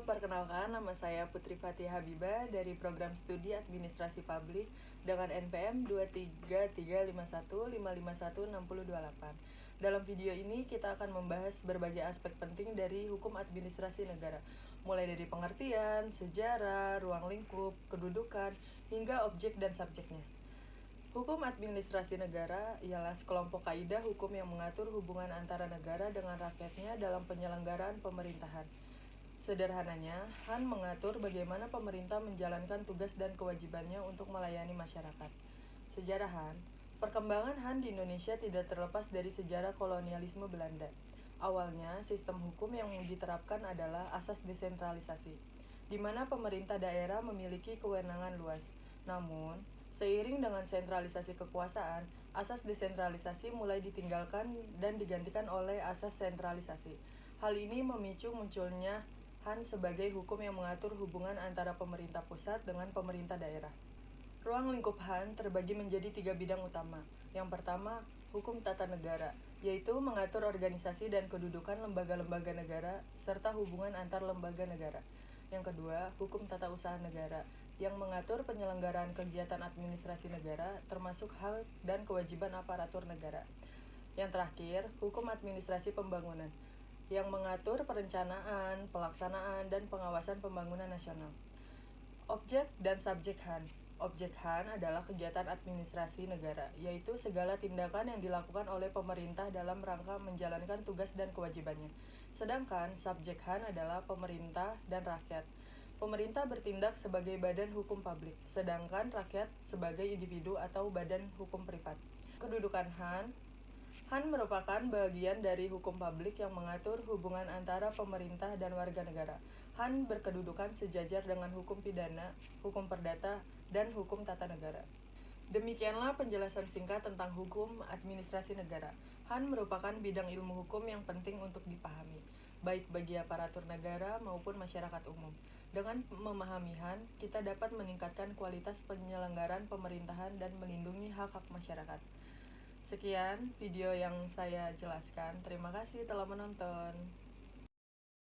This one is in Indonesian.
perkenalkan nama saya Putri Fatih Habibah dari Program Studi Administrasi Publik dengan NPM 23351551628. Dalam video ini kita akan membahas berbagai aspek penting dari hukum administrasi negara, mulai dari pengertian, sejarah, ruang lingkup, kedudukan, hingga objek dan subjeknya. Hukum administrasi negara ialah sekelompok kaidah hukum yang mengatur hubungan antara negara dengan rakyatnya dalam penyelenggaraan pemerintahan. Sederhananya, Han mengatur bagaimana pemerintah menjalankan tugas dan kewajibannya untuk melayani masyarakat. Sejarah Han. Perkembangan Han di Indonesia tidak terlepas dari sejarah kolonialisme Belanda. Awalnya, sistem hukum yang diterapkan adalah asas desentralisasi, di mana pemerintah daerah memiliki kewenangan luas. Namun, seiring dengan sentralisasi kekuasaan, asas desentralisasi mulai ditinggalkan dan digantikan oleh asas sentralisasi. Hal ini memicu munculnya Han sebagai hukum yang mengatur hubungan antara pemerintah pusat dengan pemerintah daerah. Ruang lingkup Han terbagi menjadi 3 bidang utama. Yang pertama, hukum tata negara, yaitu mengatur organisasi dan kedudukan lembaga-lembaga negara, serta hubungan antar lembaga negara. Yang kedua, hukum tata usaha negara, yang mengatur penyelenggaraan kegiatan administrasi negara, termasuk hak dan kewajiban aparatur negara. Yang terakhir, hukum administrasi pembangunan, yang mengatur perencanaan, pelaksanaan, dan pengawasan pembangunan nasional. Objek dan subjek Han. Objek Han adalah kegiatan administrasi negara, yaitu segala tindakan yang dilakukan oleh pemerintah dalam rangka menjalankan tugas dan kewajibannya. Sedangkan subjek Han adalah pemerintah dan rakyat. Pemerintah bertindak sebagai badan hukum publik, sedangkan rakyat sebagai individu atau badan hukum privat. Kedudukan Han merupakan bagian dari hukum publik yang mengatur hubungan antara pemerintah dan warga negara. Han berkedudukan sejajar dengan hukum pidana, hukum perdata, dan hukum tata negara. Demikianlah penjelasan singkat tentang hukum administrasi negara. Han merupakan bidang ilmu hukum yang penting untuk dipahami, baik bagi aparatur negara maupun masyarakat umum. Dengan memahami Han, kita dapat meningkatkan kualitas penyelenggaraan pemerintahan dan melindungi hak-hak masyarakat. Sekian video yang saya jelaskan. Terima kasih telah menonton.